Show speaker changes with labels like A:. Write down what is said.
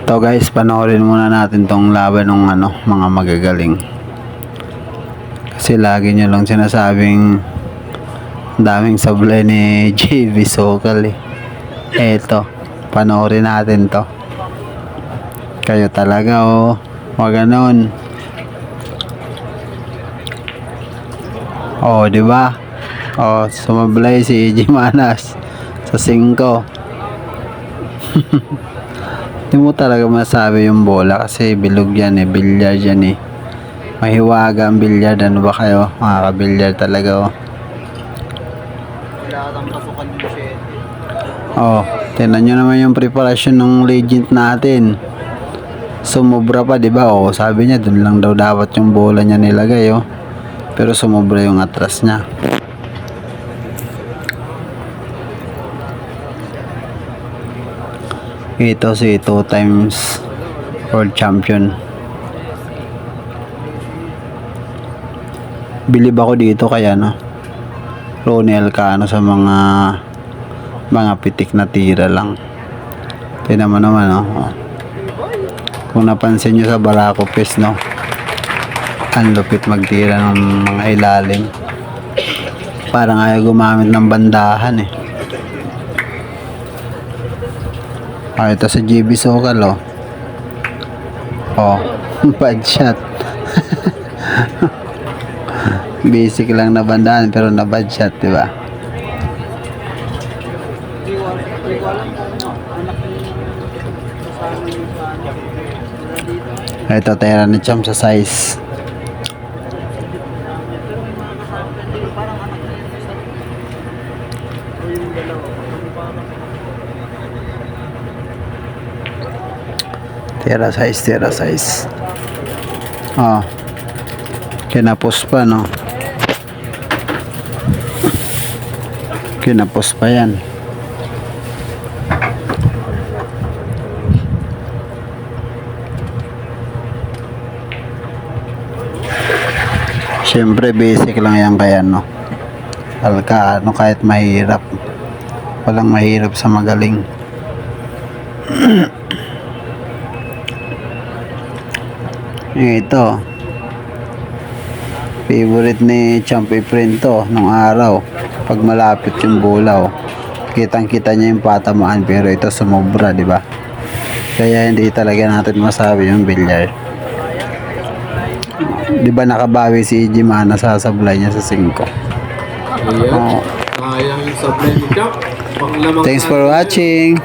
A: To guys, panoorin muna natin tong laban ng mga magagaling. Kasi lagi nyo lang sinasabing daming sablay ni JV Sokal eh. Eto, panoorin natin to. Kayo talaga wag ganon. Di ba? Sumablay si EJ Manas sa 5. Hindi mo talaga masabi yung bola kasi bilog yan eh, bilyar yan eh. Mahiwaga ang bilyar, ano ba kayo? Mga kabilyar talaga Tingnan nyo naman yung preparasyon ng legend natin. Sumobra pa, di ba? Sabi niya, dun lang daw dapat yung bola niya nilagay Pero sumobra yung atras niya. Ito si 2 times world champion. Bilib ako dito kaya Ronnie Alcano sa mga pitik na tira lang. Tingnan mo naman Kung napansin nyo sa Barako Fest ang lupit magtira ng mga ilalim. Parang ayaw gumamit ng bandahan eh. Ito si JV Sokal bad shot. Basic lang na bandahan pero na bad shot, diba? Ito tira ni Cham sa size. Tira size. Kinapos pa Kinapos pa yan. Siyempre basic lang yan kaya Alcano kahit mahirap. Walang mahirap sa magaling. Ito favorite ni Champ Efren nung araw. Pag malapit yung bola kitang kita niya yung patamaan pero ito sumobra, di ba? Kaya hindi talaga natin masabi yung bilyar. Di ba nakabawi si EJ Manas sa sablay niya sa 5?
B: Sayang yung sablay ni Champ.
A: Thanks for watching.